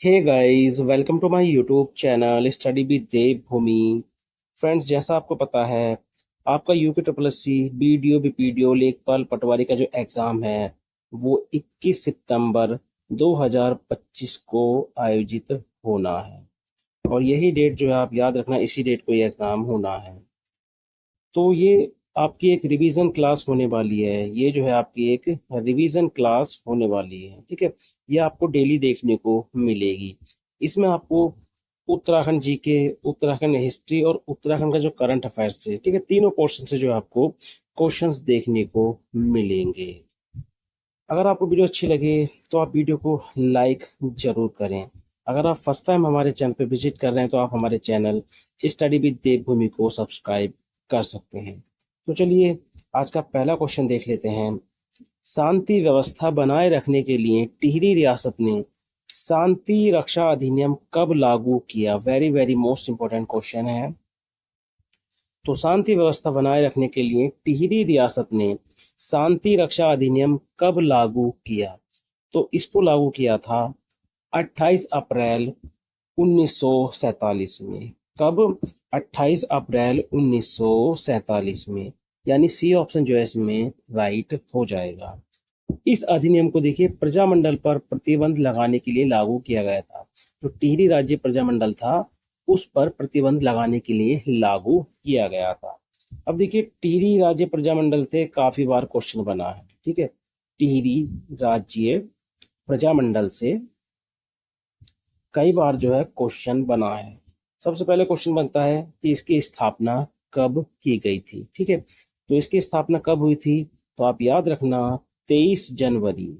Hey guys, welcome to my YouTube channel study with Devbhoomi. Friends, जैसा आपको पता है, आपका UK triple S C BDO BPDO lekhpal patwari का जो एग्ज़ाम है वो 21 सितंबर 2025 को आयोजित होना है। और यही डेट जो है आप याद रखना, इसी डेट को ये एग्ज़ाम होना है। तो ये आपकी एक रिवीजन क्लास होने वाली है। ये जो है आपकी एक रिवीजन क्लास होने वाली है, ठीक है। ये आपको डेली देखने को मिलेगी। इसमें आपको उत्तराखंड जीके, उत्तराखंड हिस्ट्री और उत्तराखंड का जो करंट अफेयर्स से, ठीक है, तीनों पोर्शन से जो है आपको क्वेश्चंस देखने को मिलेंगे। अगर आपको वीडियो अच्छी लगे तो आप वीडियो को लाइक जरूर करें। अगर आप फर्स्ट टाइम हमारे चैनल पे विजिट कर रहे हैं तो आप हमारे चैनल स्टडी विद देवभूमि को सब्सक्राइब कर सकते हैं। तो चलिए आज का पहला क्वेश्चन देख लेते हैं। शांति व्यवस्था बनाए रखने के लिए टिहरी रियासत ने शांति रक्षा अधिनियम कब लागू किया? Very very most important question है। तो शांति व्यवस्था बनाए रखने के लिए टिहरी रियासत ने शांति रक्षा अधिनियम कब लागू किया? तो इसको लागू किया था 28 अप्रैल 1947 में। कब? 28 अप्रैल 1947 में। यानी सी ऑप्शन जो है इसमें राइट हो जाएगा। इस अधिनियम को देखिए प्रजामंडल पर प्रतिबंध लगाने के लिए लागू किया गया था। जो टिहरी राज्य प्रजामंडल था उस पर प्रतिबंध लगाने के लिए लागू किया गया था। अब देखिए टिहरी राज्य प्रजामंडल से काफी बार क्वेश्चन बना है, ठीक है। टिहरी राज्य प्रजामंडल से कई बार जो है क्वेश्चन बना है। सबसे पहले क्वेश्चन बनता है कि इसकी स्थापना कब की गई थी, ठीक है। तो इसकी स्थापना कब हुई थी? तो आप याद रखना 23 जनवरी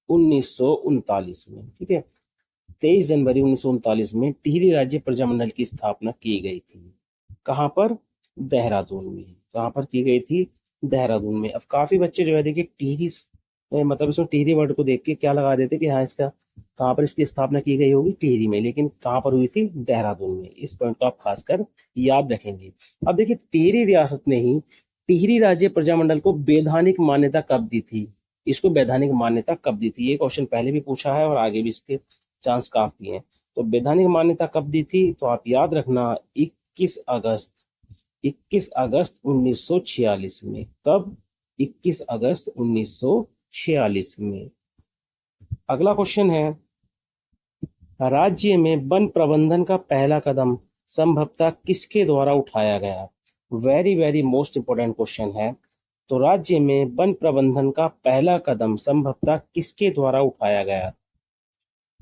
1939 में, ठीक है। 23 जनवरी 1939 में टिहरी राज्य प्रजामंडल की स्थापना की गई थी। कहाँ पर? देहरादून में। कहाँ पर की गई थी? देहरादून में। अब काफी बच्चे जो है देखिए टिहरी मतलब इसमें टिहरी वर्ड को देख के क्या लगा देते कि हाँ इसका कहाँ पर इसकी स्थापना की गई होगी? टिहरी में। लेकिन कहाँ पर हुई थी? देहरादून में। इस पॉइंट को आप खासकर याद रखेंगे। अब देखिए टिहरी रियासत ने ही टिहरी राज्य प्रजामंडल को वैधानिक मान्यता कब दी थी? इसको वैधानिक मान्यता कब दी थी? ये क्वेश्चन पहले भी पूछा है और आगे भी इसके चांस काफी है। तो वैधानिक मान्यता कब दी थी? तो आप याद रखना 21 अगस्त 1946 में। कब? 21 अगस्त 1946 में। अगला क्वेश्चन है, राज्य में वन प्रबंधन का पहला कदम संभवतः किसके द्वारा उठाया गया? Very very most important question है। तो राज्य में वन प्रबंधन का पहला कदम संभवतः किसके द्वारा उठाया गया?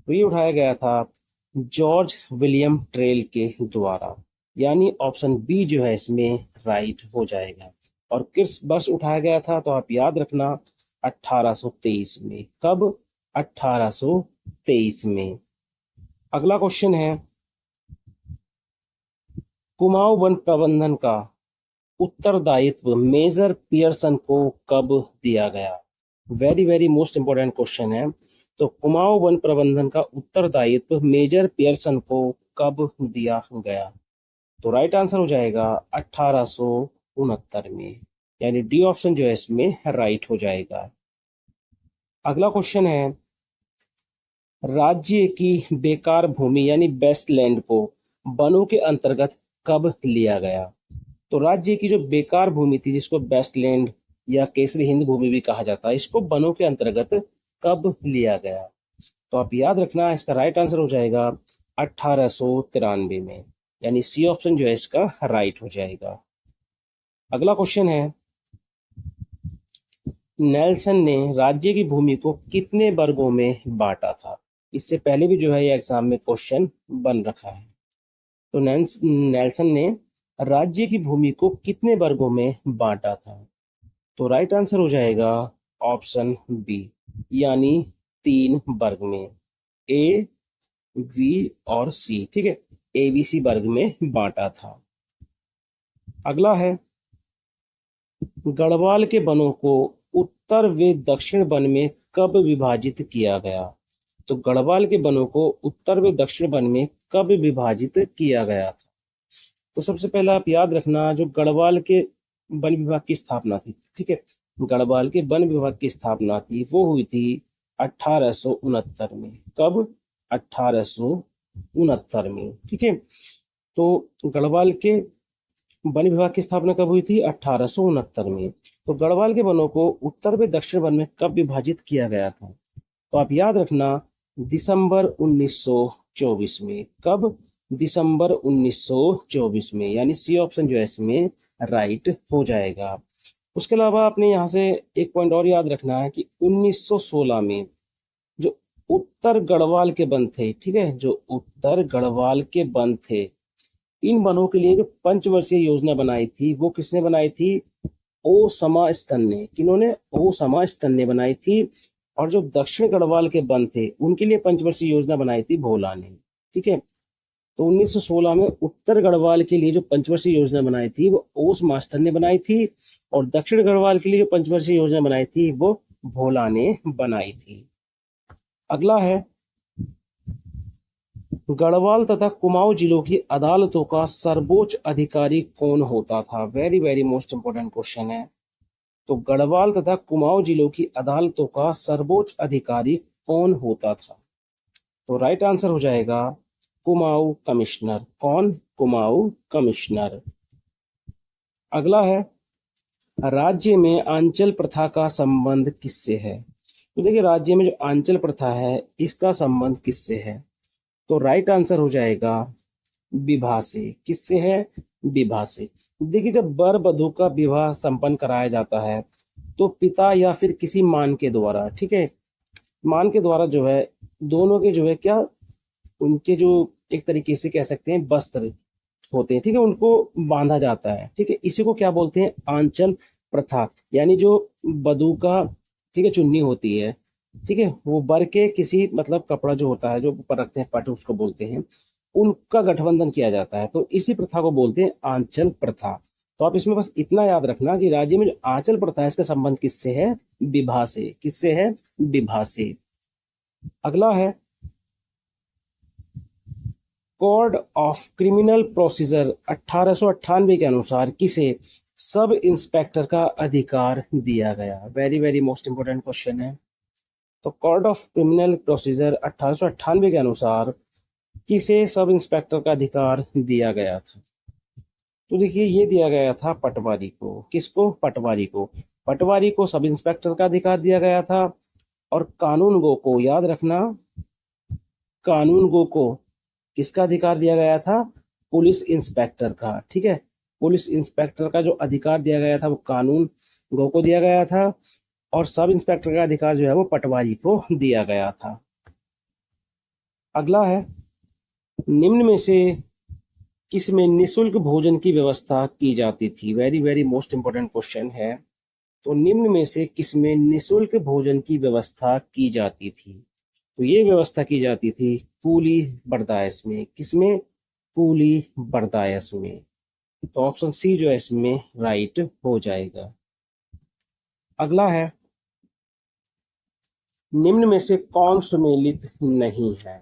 तो ये उठाया गया था जॉर्ज विलियम ट्रेल के द्वारा। यानी ऑप्शन बी जो है इसमें राइट हो जाएगा। और किस वर्ष उठाया गया था? तो आप याद रखना 1823 में। कब? 1823 में। अगला क्वेश्चन है, कुमाऊं वन प्रबंधन का उत्तरदायित्व मेजर पियर्सन को कब दिया गया? Very very most important question है। तो कुमाऊं वन प्रबंधन का उत्तरदायित्व मेजर पियर्सन को कब दिया गया? तो राइट आंसर हो जाएगा 1869 में। यानी डी ऑप्शन जो है इसमें राइट हो जाएगा। अगला क्वेश्चन है, राज्य की बेकार भूमि यानी बेस्ट लैंड को वनों के अंतर्गत कब लिया गया? तो राज्य की जो बेकार भूमि थी, जिसको बेस्ट लैंड या केसरी हिंद भूमि भी कहा जाता है, इसको वनों के अंतर्गत कब लिया गया? तो आप याद रखना इसका राइट आंसर हो जाएगा 1893 में। यानी सी ऑप्शन जो है इसका राइट हो जाएगा। अगला क्वेश्चन है, नेल्सन ने राज्य की भूमि को कितने वर्गों में बांटा था? इससे पहले भी जो है ये एग्जाम में क्वेश्चन बन रखा है। तो नेल्सन ने राज्य की भूमि को कितने वर्गों में बांटा था? तो राइट आंसर हो जाएगा ऑप्शन बी, यानी 3 वर्ग में, ए, वी और सी, ठीक है। एबीसी वर्ग में बांटा था। अगला है, गढ़वाल के वनों को उत्तर व दक्षिण वन में कब विभाजित किया गया? तो गढ़वाल के वनों को उत्तर व दक्षिण वन में कब विभाजित किया गया था? तो सबसे पहले आप याद रखना जो गढ़वाल के वन विभाग की स्थापना थी, ठीक है। गढ़वाल के वन विभाग की स्थापना थी वो हुई थी 1869 में। कब? 1869 में। ठीक है, तो गढ़वाल के वन विभाग की स्थापना कब हुई थी? 1869 में। तो गढ़वाल के वनों को उत्तर व दक्षिण वन में कब विभाजित किया गया था? तो आप याद रखना, दिसंबर 1924 में। कब? दिसंबर 1924 में, यानी सी ऑप्शन जो है इसमें राइट हो जाएगा। उसके अलावा आपने यहाँ से एक पॉइंट और याद रखना है कि 1916 में जो उत्तर गढ़वाल के वन थे, ठीक है, जो उत्तर गढ़वाल के वन थे, इन वनों के लिए जो पंचवर्षीय योजना बनाई थी वो किसने बनाई थी? ओसामा स्टन ने। किन्होंने? ओसामा स्टन ने बनाई थी। और जो दक्षिण गढ़वाल के वन थे उनके लिए पंचवर्षीय योजना बनाई थी भोला ने। ठीक है, तो 1916 में उत्तर गढ़वाल के लिए जो पंचवर्षीय योजना बनाई थी वो ओस मास्टर ने बनाई थी, और दक्षिण गढ़वाल के लिए जो पंचवर्षीय योजना बनाई थी वो भोला ने बनाई थी। अगला है, गढ़वाल तथा कुमाऊं जिलों की अदालतों का सर्वोच्च अधिकारी कौन होता था? Very very most important question है। तो गढ़वाल तथा कुमाऊं जिलों की अदालतों का सर्वोच्च अधिकारी कौन होता था? तो राइट आंसर हो जाएगा कुमाऊं कमिश्नर। कौन? कुमाऊं कमिश्नर। अगला है, राज्य में आंचल प्रथा का संबंध किससे है? तो देखिए, राज्य में जो आंचल प्रथा है इसका संबंध किससे है? तो राइट आंसर हो जाएगा विवाह से। किससे है? विवाह से। देखिए, जब वर वधू का विवाह संपन्न कराया जाता है तो पिता या फिर किसी मान के द्वारा, ठीक है, मान के द्वारा जो है दोनों के जो है क्या, उनके जो एक तरीके से कह सकते हैं वस्त्र होते हैं, ठीक है, उनको बांधा जाता है। ठीक है, इसी को क्या बोलते हैं? आंचल प्रथा। यानी जो वधू का, ठीक है, चुन्नी होती है, ठीक है, वो वर के किसी मतलब कपड़ा जो होता है जो ऊपर रखते हैं पट, उसको बोलते हैं, उनका गठबंधन किया जाता है। तो इसी प्रथा को बोलते हैं आंचल प्रथा। तो आप इसमें बस इतना याद रखना कि राज्य में जो आंचल प्रथा है इसका संबंध किससे है? विवाह से। किससे है? विवाह से। अगला है, कोड ऑफ क्रिमिनल प्रोसीजर 1898 के अनुसार किसे सब इंस्पेक्टर का अधिकार दिया गया? Very very most important question है। तो कोड ऑफ क्रिमिनल प्रोसीजर 1898 के अनुसार किसे सब इंस्पेक्टर का अधिकार दिया गया था? तो देखिए, ये दिया गया था पटवारी को। किसको? पटवारी को। पटवारी को सब इंस्पेक्टर का अधिकार दिया गया था। और कानून गो को याद रखना, कानून गो को किसका अधिकार दिया गया था? पुलिस इंस्पेक्टर का। ठीक है, पुलिस इंस्पेक्टर का जो अधिकार दिया गया था वो कानून गो को दिया गया था, और सब इंस्पेक्टर का अधिकार जो है वो पटवारी को दिया गया था। अगला है, निम्न में से किसमें निशुल्क भोजन की व्यवस्था की जाती थी? Very very most important question है। तो निम्न में से किसमें निशुल्क भोजन की व्यवस्था की जाती थी? तो ये व्यवस्था की जाती थी कूली बरदायस में। किसमें? कूली बरदायस में। तो ऑप्शन सी जो है इसमें राइट हो जाएगा। अगला है, निम्न में से कौन सुमेलित नहीं है?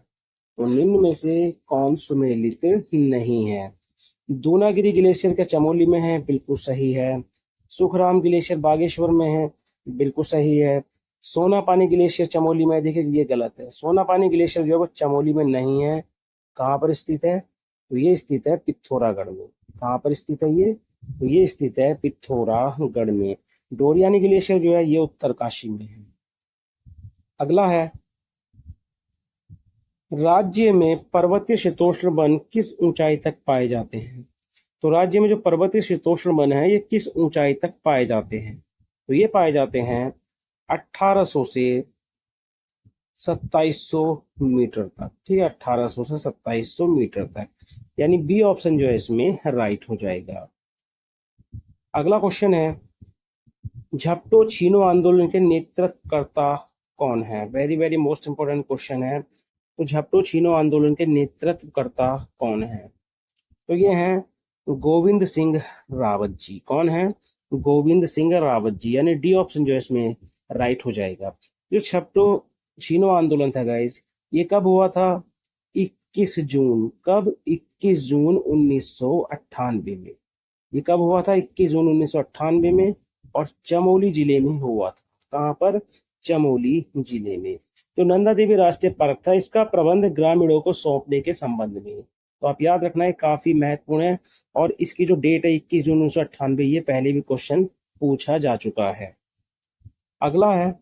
तो निम्न में से कौन सुमेलित नहीं है? दूनागिरी ग्लेशियर का चमोली में है, बिल्कुल सही है। सुखराम ग्लेशियर बागेश्वर में है, बिल्कुल सही है। सोना पानी ग्लेशियर चमोली में, देखिए ये गलत है। सोना पानी ग्लेशियर जो है वो चमोली में नहीं है। कहाँ पर स्थित है? तो ये स्थित है पिथौरागढ़ में। कहाँ पर स्थित है ये? तो ये स्थित है पिथौरागढ़ में। डोरियानी ग्लेशियर जो है ये उत्तरकाशी में है। अगला है, राज्य में पर्वतीय शीतोष्ण वन किस ऊंचाई तक पाए जाते हैं? तो राज्य में जो पर्वतीय शीतोष्ण वन है ये किस ऊंचाई तक पाए जाते हैं? तो ये पाए जाते हैं 1800 से 2700 मीटर तक। ठीक है, 1800 से 2700 मीटर तक, यानी बी ऑप्शन जो है इसमें राइट हो जाएगा। अगला क्वेश्चन है, झपटो छीनो आंदोलन के नेतृत्वकर्ता कौन है? Very very most important question है। तो झपटो छीनो आंदोलन के नेतृत्वकर्ता कौन है? तो ये हैं गोविंद सिंह रावत जी। कौन है? गोविंद सिंह रावत जी, यानी डी ऑप्शन जो है इसमें राइट हो जाएगा। जो झपटो छीनो आंदोलन था गाइस, ये कब हुआ था? 21 जून। कब? 21 जून 1998 में। ये कब हुआ था? 21 जून 1998 में, और चमोली जिले में हुआ था। कहाँ पर? चमोली जिले में। तो नंदा देवी राष्ट्रीय पार्क था, इसका प्रबंध ग्रामीणों को सौंपने के संबंध में। तो आप याद रखना है, काफी महत्वपूर्ण है। और इसकी जो डेट है 21 जून 1998, ये पहले भी क्वेश्चन पूछा जा चुका है। अगला है,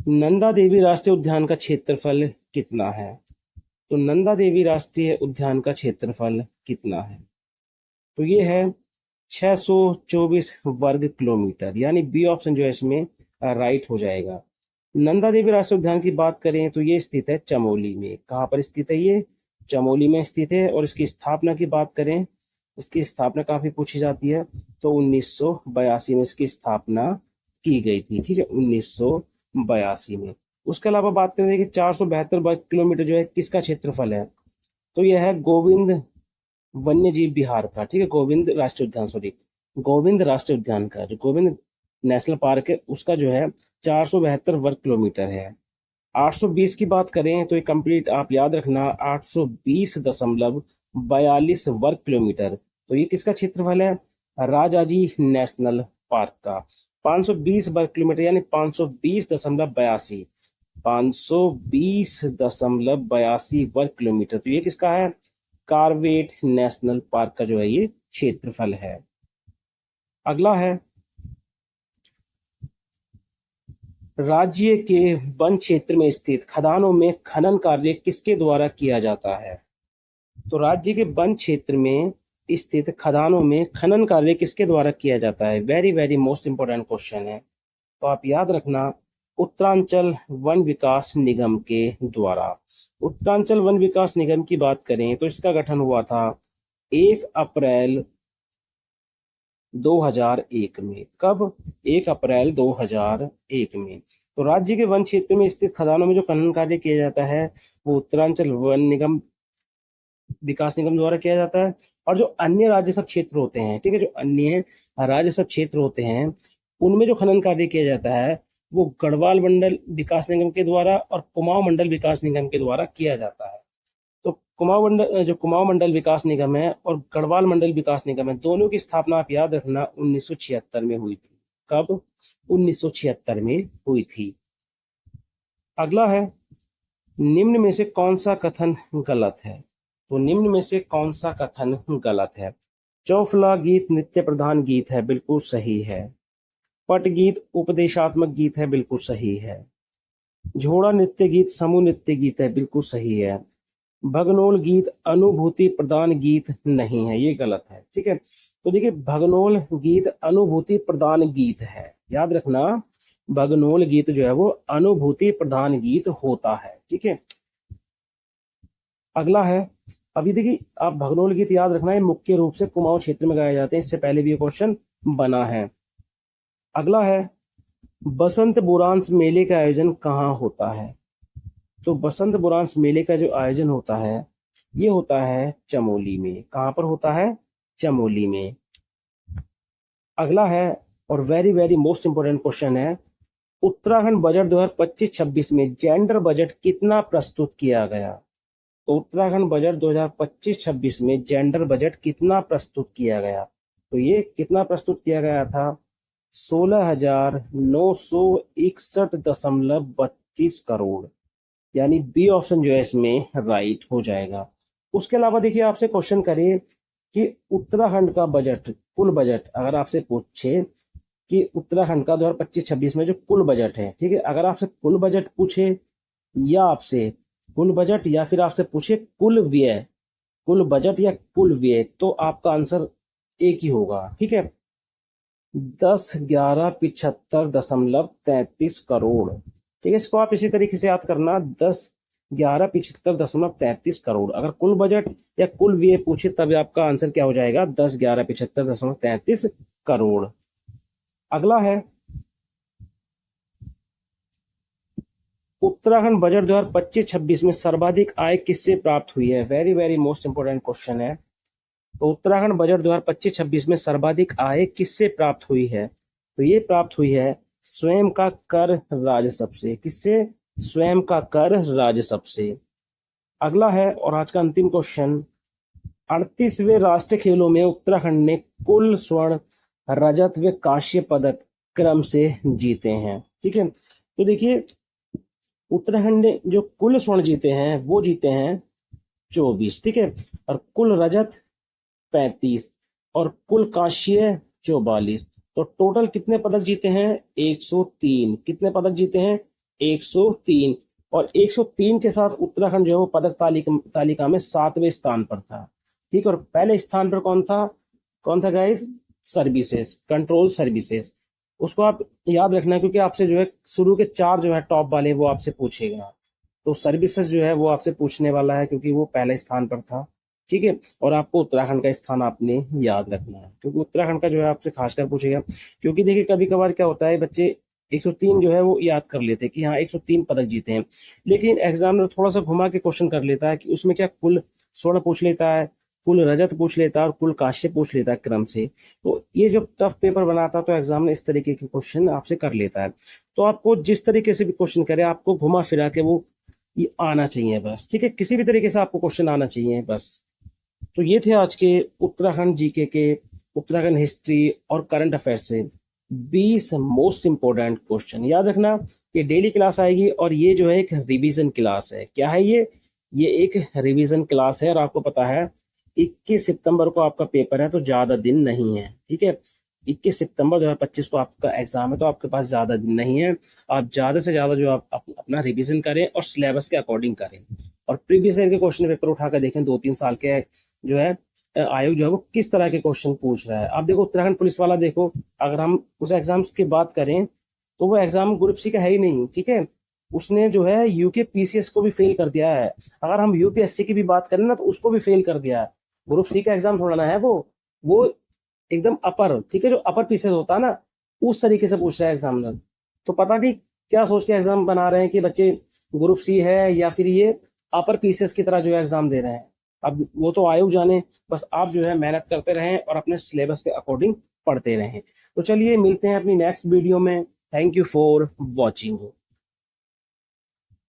नंदा देवी राष्ट्रीय उद्यान का क्षेत्रफल कितना है? तो नंदा देवी राष्ट्रीय उद्यान का क्षेत्रफल कितना है? तो ये है 624 वर्ग किलोमीटर, यानी बी ऑप्शन जो है इसमें राइट हो जाएगा। नंदा देवी राष्ट्रीय उद्यान की बात करें तो ये स्थित है चमोली में। कहाँ पर स्थित है? ये चमोली में स्थित है। और इसकी स्थापना की बात करें, इसकी स्थापना काफी पूछी जाती है, तो 1982 में इसकी स्थापना की गई थी। ठीक है, 1982 में। उसके अलावा बात करें कि 472 वर्ग किलोमीटर जो है किसका क्षेत्रफल है? तो यह है गोविंद वन्य जीव विहार का। ठीक है, गोविंद राष्ट्रीय उद्यान, सॉरी, गोविंद राष्ट्रीय उद्यान का, जो गोविंद नेशनल पार्क है उसका जो है 472 वर्ग किलोमीटर है। 820 की बात करें तो ये कंप्लीट आप याद रखना, 820.42 वर्ग किलोमीटर। तो ये किसका क्षेत्रफल है? राजाजी नेशनल पार्क का। 520 वर्ग किलोमीटर यानी 520.82, 520.82 वर्ग किलोमीटर। तो ये किसका है? कॉर्बेट नेशनल पार्क का जो है ये क्षेत्रफल है। अगला है, राज्य के वन क्षेत्र में स्थित खदानों में खनन कार्य किसके द्वारा किया जाता है? तो राज्य के वन क्षेत्र में स्थित खदानों में खनन कार्य किसके द्वारा किया जाता है? Very very most important question है। तो आप याद रखना, उत्तरांचल वन विकास निगम के द्वारा। उत्तरांचल वन विकास निगम की बात करें तो इसका गठन हुआ था 1 अप्रैल 2001 में। कब? 1 अप्रैल 2001 में। तो राज्य के वन क्षेत्र में स्थित खदानों में जो खनन कार्य किया जाता है वो उत्तरांचल वन निगम विकास निगम द्वारा किया जाता है। और जो अन्य राज्य सब क्षेत्र होते हैं, ठीक है, जो अन्य राज्य सब क्षेत्र होते हैं उनमें जो खनन कार्य किया जाता है वो गढ़वाल मंडल विकास निगम के द्वारा और कुमाऊं मंडल विकास निगम के द्वारा किया जाता है। तो कुमाऊं मंडल विकास निगम है और गढ़वाल मंडल विकास निगम है, दोनों की स्थापना आप याद रखना 1976 में हुई थी। कब? 1976 में हुई थी। अगला है, निम्न में से कौन सा कथन गलत है? तो निम्न में से कौन सा कथन गलत है? चौफला गीत नृत्य प्रधान गीत है, बिल्कुल सही है। पट गीत उपदेशात्मक गीत है, बिल्कुल सही है। झोड़ा नृत्य गीत समूह नृत्य गीत है, बिल्कुल सही है। भगनोल गीत अनुभूति प्रदान गीत नहीं है, ये गलत है। ठीक है, तो देखिए भगनोल गीत अनुभूति प्रदान गीत है, याद रखना, भगनोल गीत जो है वो अनुभूति प्रधान गीत होता है। ठीक है, अगला है, अभी देखिए आप भगनोल गीत याद रखना है मुख्य रूप से कुमाऊं क्षेत्र में गाए जाते हैं, इससे पहले भी ये क्वेश्चन बना है। अगला है, बसंत बुरांस मेले का आयोजन कहाँ होता है? तो बसंत बुरांस मेले का जो आयोजन होता है ये होता है चमोली में। कहाँ पर होता है? चमोली में। अगला है, और very very most important question है, उत्तराखंड बजट 2025-26 में जेंडर बजट कितना प्रस्तुत किया गया? तो उत्तराखंड बजट 2025-26 में जेंडर बजट कितना प्रस्तुत किया गया? तो ये कितना प्रस्तुत किया गया था? 16,961.32 करोड़, यानी बी ऑप्शन जो है इसमें राइट हो जाएगा। उसके अलावा देखिए आपसे क्वेश्चन करे कि उत्तराखंड का बजट, कुल बजट अगर आपसे पूछे कि उत्तराखंड का 2025-26 में जो कुल बजट है, ठीक है, अगर आपसे कुल बजट पूछे या आपसे कुल बजट या फिर आपसे पूछे कुल व्यय, कुल बजट या कुल व्यय, तो आपका आंसर एक ही होगा। ठीक है, 10,11,75.33 करोड़। ठीक है, इसको आप इसी तरीके से याद करना, 10,11,75.33 करोड़। अगर कुल बजट या कुल व्यय पूछे तब आपका आंसर क्या हो जाएगा? 10,11,75.33 करोड़। अगला है, उत्तराखंड बजट 2025-26 में सर्वाधिक आय किससे प्राप्त हुई है? Very very most important question है। तो उत्तराखंड बजट 2025-26 में सर्वाधिक आय किससे प्राप्त हुई है? तो ये प्राप्त हुई है स्वयं का कर राजस्व से। किससे? स्वयं का कर राजस्व से। अगला है, और आज का अंतिम क्वेश्चन, 38वें राष्ट्रीय खेलों में उत्तराखंड ने कुल स्वर्ण, रजत व कांस्य पदक क्रम से जीते हैं। ठीक है। तो देखिए उत्तराखंड ने जो कुल स्वर्ण जीते हैं वो जीते हैं 24, ठीक है, और कुल रजत 35 और कुल कांस्य 44। तो टोटल कितने पदक जीते हैं? 103। कितने पदक जीते हैं? 103। और 103 के साथ उत्तराखंड जो है वो पदक तालिका में 7वें स्थान पर था, ठीक है। और पहले स्थान पर कौन था गाइस? Services, control services. उसको आप याद रखना क्योंकि आपसे जो है शुरू के 4 जो है टॉप वाले वो आपसे पूछेगा। तो सर्विसेज जो है वो आपसे पूछने वाला है क्योंकि वो पहले स्थान पर था, ठीक है। और आपको उत्तराखंड का स्थान आपने याद रखना है क्योंकि उत्तराखंड का जो है आपसे खासकर पूछेगा। क्योंकि देखिए कभी कभार क्या होता है, बच्चे 103 जो है वो याद कर लेते हैं कि हाँ 103 पदक जीते हैं, लेकिन एग्जामिनर थोड़ा सा घुमा के क्वेश्चन कर लेता है कि उसमें क्या कुल स्वर्ण पूछ लेता है, कुल रजत पूछ लेता है और कुल कांस्य पूछ लेता है क्रम से। तो ये जो टफ पेपर बनाता है तो एग्जाम में इस तरीके के क्वेश्चन आपसे कर लेता है। तो आपको जिस तरीके से भी क्वेश्चन करे आपको घुमा फिरा के वो ये आना चाहिए बस, ठीक है। किसी भी तरीके से आपको क्वेश्चन आना चाहिए बस। तो ये थे आज के उत्तराखंड जीके के, उत्तराखंड हिस्ट्री और करंट अफेयर से 20 मोस्ट इंपोर्टेंट क्वेश्चन। याद रखना ये डेली क्लास आएगी और ये जो है एक रिवीजन क्लास है। क्या है ये एक रिवीजन क्लास है और आपको पता है 21 सितंबर को आपका पेपर है तो ज़्यादा दिन नहीं है, ठीक है। 21 सितंबर 2025 को आपका एग्जाम है तो आपके पास ज़्यादा दिन नहीं है। आप ज़्यादा से ज़्यादा जो आप अपना रिवीजन करें और सिलेबस के अकॉर्डिंग करें और प्रीवियस ईयर के क्वेश्चन पेपर उठाकर देखें 2-3 साल के जो है आयोग जो है वो किस तरह के क्वेश्चन पूछ रहा है। आप देखो उत्तराखंड पुलिस वाला देखो, अगर हम उस एग्जाम्स की बात करें तो वो एग्जाम ग्रुप सी का है ही नहीं, ठीक है। उसने जो है यूके पीसीएस को भी फेल कर दिया है। अगर हम यूपीएससी की भी बात करें ना तो उसको भी फेल कर दिया है। ग्रुप सी का एग्जाम थोड़ा ना है वो एकदम अपर, ठीक है, जो अपर पीसीएस होता है ना उस तरीके से पूछ रहा है एग्जामिनर। तो पता नहीं क्या सोच के एग्जाम बना रहे हैं कि बच्चे ग्रुप सी है या फिर ये अपर पीसीएस की तरह जो है एग्जाम दे रहे हैं। अब वो तो आयोग जाने, बस आप जो है मेहनत करते रहें और अपने सिलेबस के अकॉर्डिंग पढ़ते रहें। तो चलिए मिलते हैं अपनी नेक्स्ट वीडियो में। Thank you for watching.